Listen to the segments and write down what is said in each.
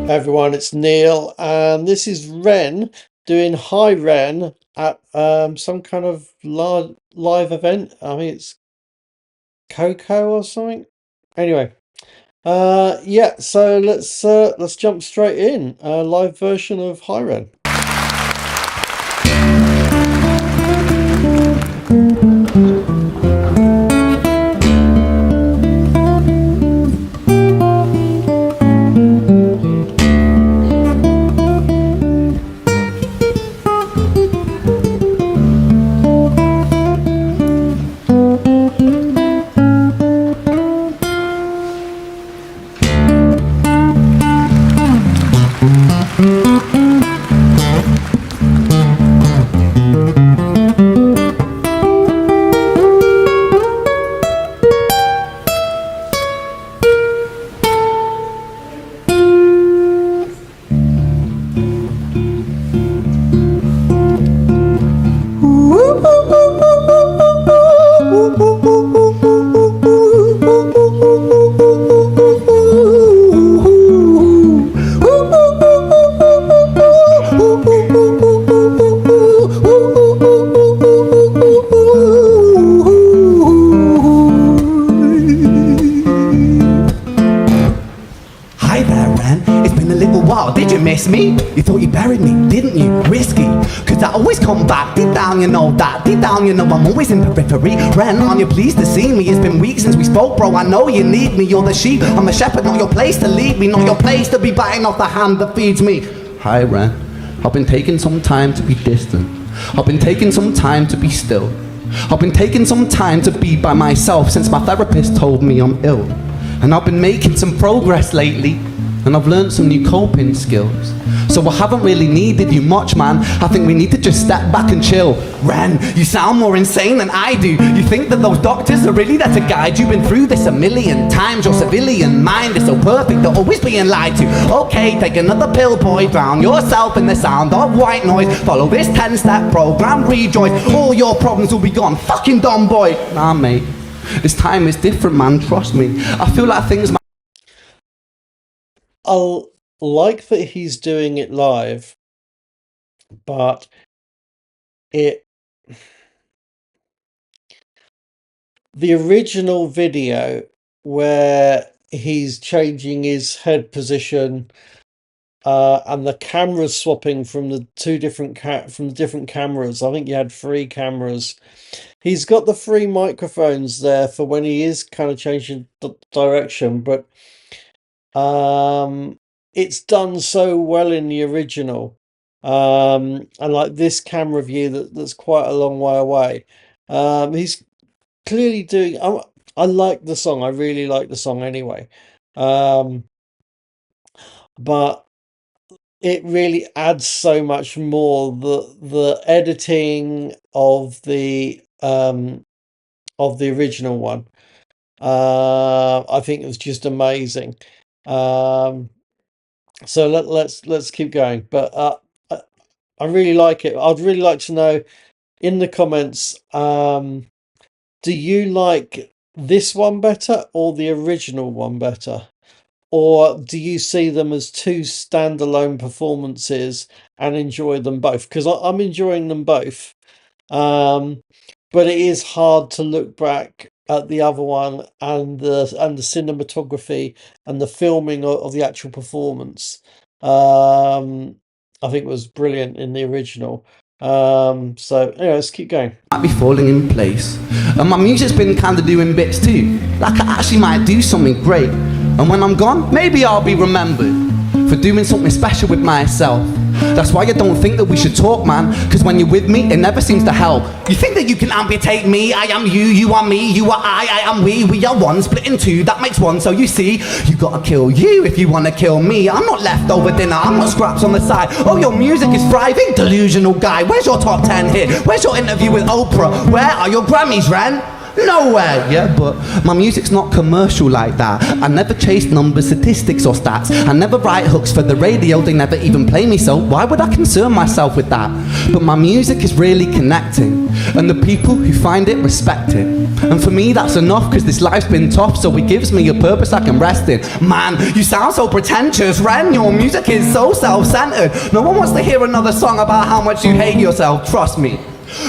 Everyone, it's Neil, and this is Ren doing Hi Ren at some kind of live event. I mean, it's KOKO or something. Anyway, yeah. So let's jump straight in. Live version of Hi Ren. Did you miss me? You thought you buried me, didn't you? Risky, cause I always come back. Deep down you know that, deep down you know I'm always in the periphery. Ren, aren't you pleased to see me? It's been weeks since we spoke, bro, I know you need me. You're the sheep, I'm the shepherd, not your place to lead me. Not your place to be biting off the hand that feeds me. Hi Ren, I've been taking some time to be distant. I've been taking some time to be still. I've been taking some time to be by myself since my therapist told me I'm ill. And I've been making some progress lately, and I've learned some new coping skills. So I haven't really needed you much, man. I think we need to just step back and chill. Ren, you sound more insane than I do. You think that those doctors are really there to guide you? Been through this a million times. Your civilian mind is so perfect, they're always being lied to. Okay, take another pill, boy. Drown yourself in the sound of white noise. Follow this 10-step program, rejoice. All your problems will be gone. Fucking dumb boy. Nah, mate. This time is different, man. Trust me. I feel like things... I like that he's doing it live, but the original video where he's changing his head position and the cameras swapping from the different cameras. I think you had 3 cameras. He's got the 3 microphones there for when he is kind of changing the direction, but it's done so well in the original, and like this camera view that's quite a long way away. He's clearly doing. I like the song. I really like the song anyway, but it really adds so much more. The editing of the original one, I think it was just amazing. So let's keep going. But I really like it. I'd really like to know in the comments, do you like this one better or the original one better? Or do you see them as 2 standalone performances and enjoy them both? Because I'm enjoying them both. But it is hard to look back at the other one and the cinematography and the filming of the actual performance. I think it was brilliant in the original. So anyway, let's keep going. Might be falling in place, and my music's been kind of doing bits too. Like I actually might do something great, and when I'm gone, maybe I'll be remembered for doing something special with myself. That's why I don't think that we should talk, man, cause when you're with me, it never seems to help. You think that you can amputate me? I am you, you are me, you are I am we are one, split in 2, that makes 1. So you see, you gotta kill you if you wanna kill me. I'm not leftover dinner, I'm not scraps on the side. Oh, your music is thriving, delusional guy. Where's your top 10 hit? Where's your interview with Oprah? Where are your Grammys, Ren? Nowhere, yeah, but my music's not commercial like that. I never chase numbers, statistics or stats. I never write hooks for the radio, they never even play me, so why would I concern myself with that? But my music is really connecting, and the people who find it respect it. And for me that's enough, cause this life's been tough, so it gives me a purpose I can rest in. Man, you sound so pretentious, Ren, your music is so self-centered. No one wants to hear another song about how much you hate yourself, trust me.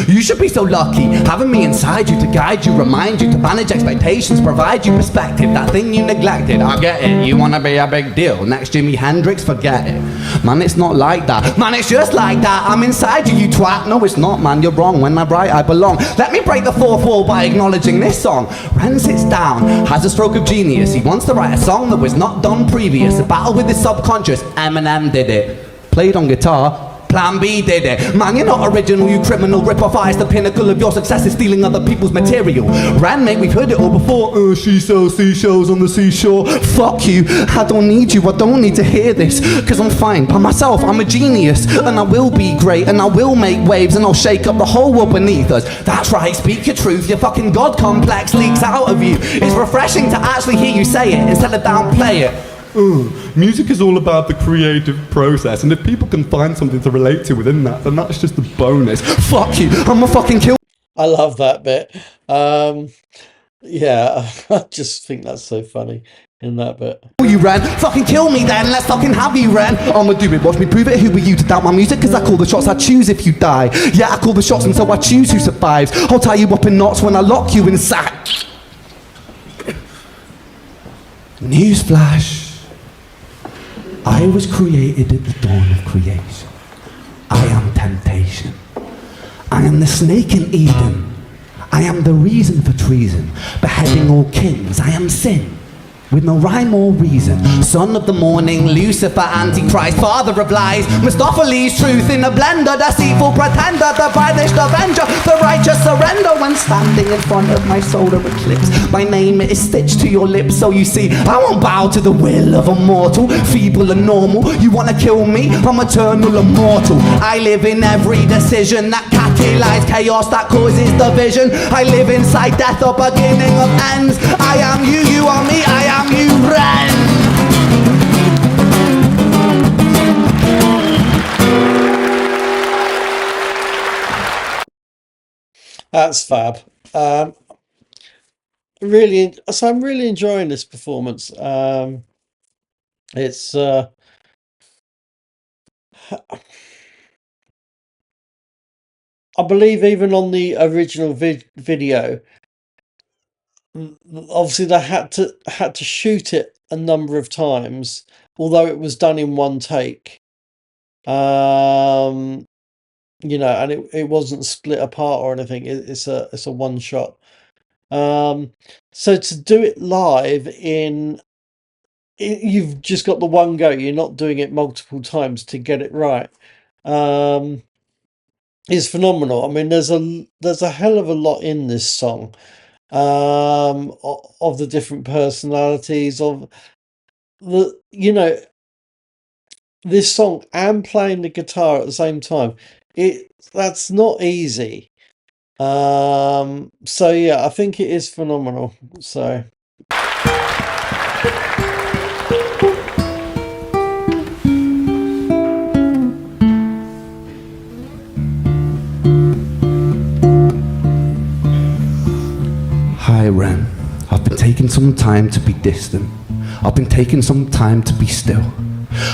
You should be so lucky, having me inside you to guide you, remind you, to manage expectations, provide you perspective, that thing you neglected. I get it, you wanna be a big deal, next Jimi Hendrix, forget it. Man, it's not like that, man, it's just like that. I'm inside you, you twat. No, it's not, man, you're wrong. When I write, I belong. Let me break the fourth wall by acknowledging this song. Ren sits down, has a stroke of genius. He wants to write a song that was not done previous. A battle with his subconscious, Eminem did it. Played on guitar, Plan B did it. Man, you're not original, you criminal rip-off eyes. The pinnacle of your success is stealing other people's material. Ran, mate, we've heard it all before. She sells seashells on the seashore. Fuck you, I don't need you, I don't need to hear this. Cause I'm fine by myself, I'm a genius. And I will be great, and I will make waves, and I'll shake up the whole world beneath us. That's right, speak your truth, your fucking God complex leaks out of you. It's refreshing to actually hear you say it, instead of downplay it. Music is all about the creative process, and if people can find something to relate to within that, then that's just a bonus. Fuck you, I'm a fucking kill. I love that bit. Yeah, I just think that's so funny in that bit. You Ren, fucking kill me then, let's fucking have you Ren. I'ma do it, watch me prove it. Who are you to doubt my music? Cause I call the shots, I choose if you die. Yeah, I call the shots and so I choose who survives. I'll tie you up in knots when I lock you inside. Newsflash, I was created at the dawn of creation. I am temptation. I am the snake in Eden. I am the reason for treason, beheading all kings. I am sin, with no rhyme or reason. Son of the morning, Lucifer, Antichrist, father of lies. Mistopheles, truth in a blender, deceitful pretender, the banished avenger, the righteous surrender. When standing in front of my solar eclipse, my name is stitched to your lips. So you see, I won't bow to the will of a mortal, feeble and normal. You wanna kill me? I'm eternal, immortal. I live in every decision that catalyzes chaos, that causes division. I live inside death, the beginning of ends. I am you, you are me, I am you, Ren. That's fab. So I'm really enjoying this performance. It's I believe even on the original video, obviously they had to shoot it a number of times, although it was done in one take. And it wasn't split apart or anything. It's a one shot. So to do it live you've just got the one go. You're not doing it multiple times to get it right. Is phenomenal. I mean, there's a hell of a lot in this song, of the different personalities of this song and playing the guitar at the same time. That's not easy. So yeah, I think it is phenomenal. So. Hi Ren, I've been taking some time to be distant. I've been taking some time to be still.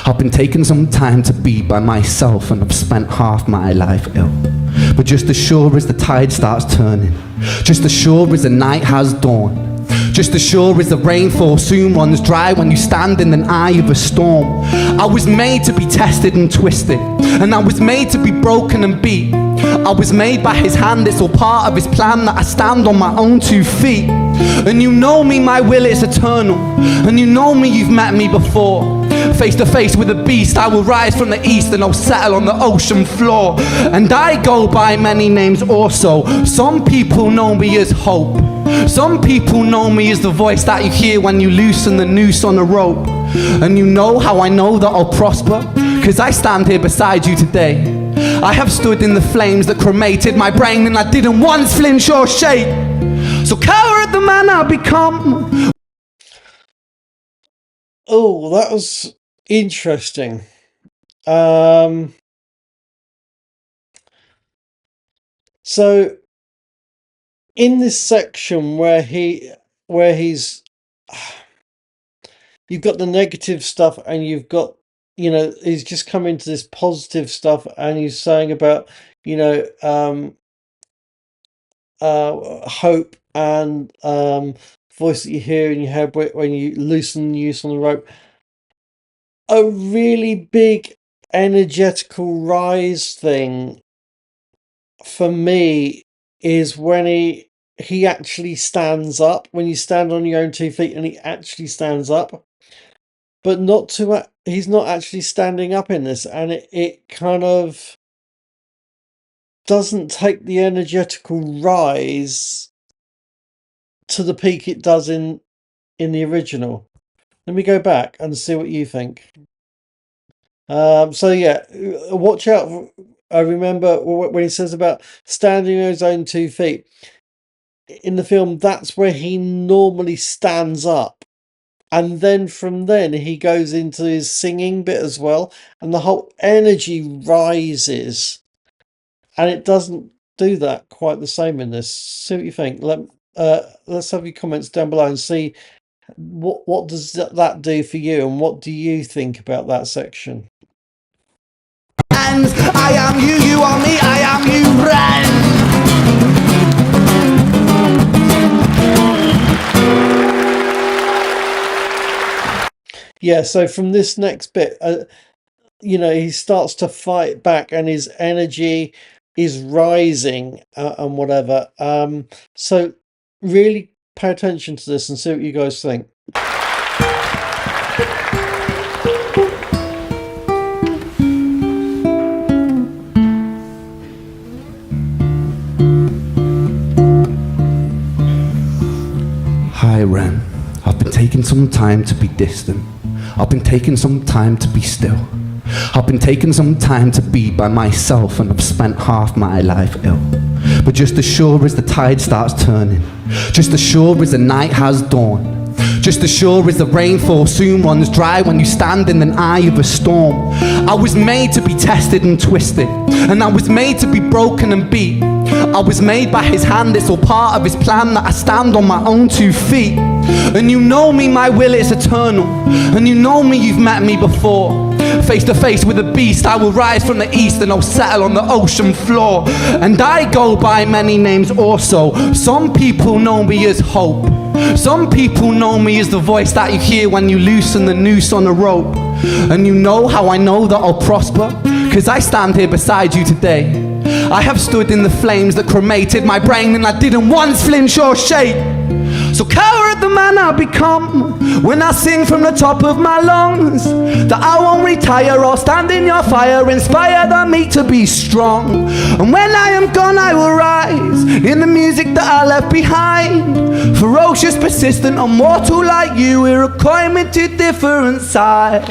I've been taking some time to be by myself, and I've spent half my life ill. But just as sure as the tide starts turning, just as sure as the night has dawned, just as sure as the rainfall soon runs dry when you stand in the eye of a storm, I was made to be tested and twisted, and I was made to be broken and beat. I was made by his hand, it's all part of his plan that I stand on my own 2 feet. And you know me, my will is eternal, and you know me, you've met me before. Face to face with a beast, I will rise from the east and I'll settle on the ocean floor. And I go by many names also. Some people know me as hope. Some people know me as the voice that you hear when you loosen the noose on a rope. And you know how I know that I'll prosper? Cause I stand here beside you today. I have stood in the flames that cremated my brain, and I didn't once flinch or shake. So coward the man I become. Oh, that was interesting. Um, so in this section where he's you've got the negative stuff and you've got, he's just come into this positive stuff and he's saying about, hope and voice that you hear in your head when you loosen the noose on the rope. A really big energetical rise thing for me is when he actually stands up, when you stand on your own 2 feet and he actually stands up, but he's not actually standing up in this, and it kind of doesn't take the energetical rise to the peak it does in the original. Let me go back and see what you think. So yeah, watch out. I remember when he says about standing on his own 2 feet in the film, that's where he normally stands up, and then from then he goes into his singing bit as well, and the whole energy rises, and it doesn't do that quite the same in this. See what you think. Let's have your comments down below and see what does that do for you, and what do you think about that section. And I am you, you are me, I am you, Ren. Yeah, so from this next bit, he starts to fight back and his energy is rising and whatever. So really pay attention to this and see what you guys think. Hi, Ren. I've been taking some time to be distant. I've been taking some time to be still. I've been taking some time to be by myself, and I've spent half my life ill. But just as sure as the tide starts turning, just as sure as the night has dawned, just as sure as the rainfall soon runs dry when you stand in an eye of a storm, I was made to be tested and twisted, and I was made to be broken and beat. I was made by his hand, it's all part of his plan that I stand on my own 2 feet. And you know me, my will is eternal, and you know me, you've met me before. Face to face with a beast, I will rise from the east and I'll settle on the ocean floor. And I go by many names also. Some people know me as hope. Some people know me as the voice that you hear when you loosen the noose on a rope. And you know how I know that I'll prosper? 'Cause I stand here beside you today. I have stood in the flames that cremated my brain, and I didn't once flinch or shake. So coward the man I become when I sing from the top of my lungs, that I won't retire or stand in your fire, inspired on me to be strong. And when I am gone I will rise in the music that I left behind. Ferocious, persistent, immortal like you, we're a coin with two different sides.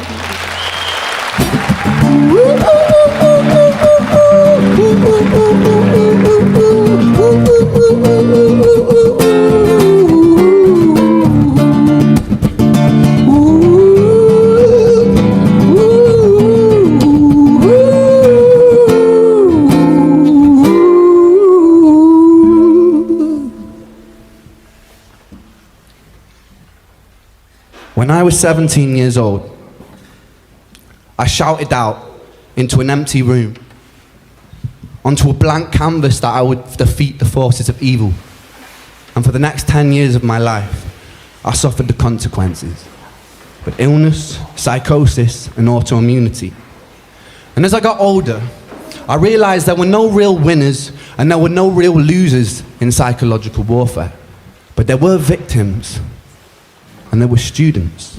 When I was 17 years old, I shouted out into an empty room, onto a blank canvas, that I would defeat the forces of evil. And for the next 10 years of my life, I suffered the consequences, with illness, psychosis, and autoimmunity. And as I got older, I realized there were no real winners and there were no real losers in psychological warfare. But there were victims, and there were students.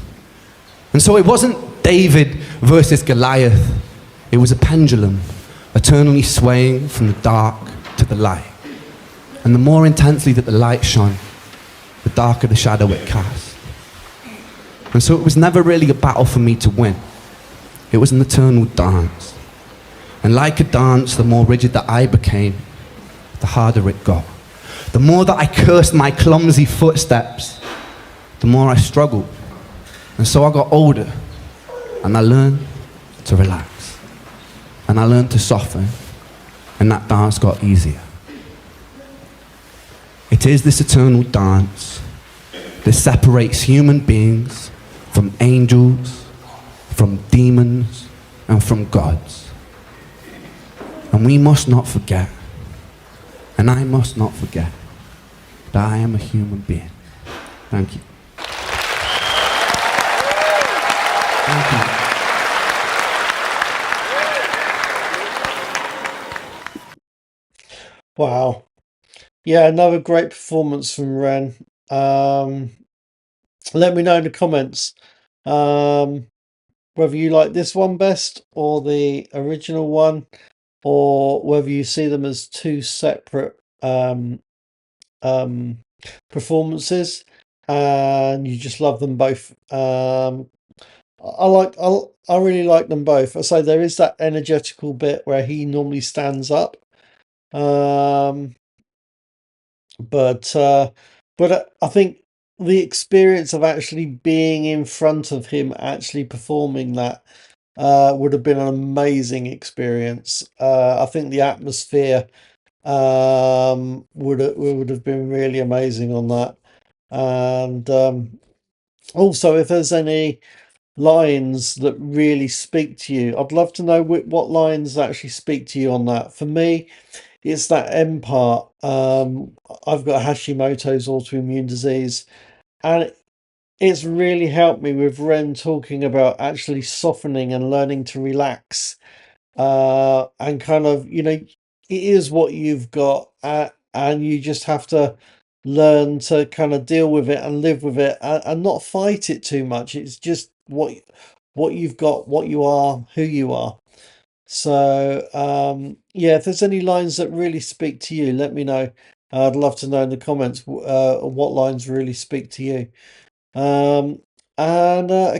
And so it wasn't David versus Goliath. It was a pendulum, eternally swaying from the dark to the light. And the more intensely that the light shone, the darker the shadow it cast. And so it was never really a battle for me to win. It was an eternal dance. And like a dance, the more rigid that I became, the harder it got. The more that I cursed my clumsy footsteps, the more I struggled. And so I got older, and I learned to relax. And I learned to soften, and that dance got easier. It is this eternal dance that separates human beings from angels, from demons, and from gods. And we must not forget, and I must not forget, that I am a human being. Thank you. Thank you. Wow. Yeah, another great performance from Ren. Let me know in the comments whether you like this one best or the original one, or whether you see them as two separate um, performances and you just love them both. I really like them both. I say there is that energetical bit where he normally stands up. Um, but I think the experience of actually being in front of him, actually performing that, would have been an amazing experience. I think the atmosphere would have been really amazing on that. And also, if there's any lines that really speak to you, I'd love to know what lines actually speak to you on that. For me, it's that end part. I've got Hashimoto's autoimmune disease, and it's really helped me with Ren talking about actually softening and learning to relax. And kind of, it is what you've got, and you just have to learn to kind of deal with it and live with it, and not fight it too much. It's just what you've got, what you are, who you are. So, yeah, if there's any lines that really speak to you, let me know. I'd love to know in the comments what lines really speak to you. And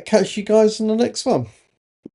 catch you guys in the next one.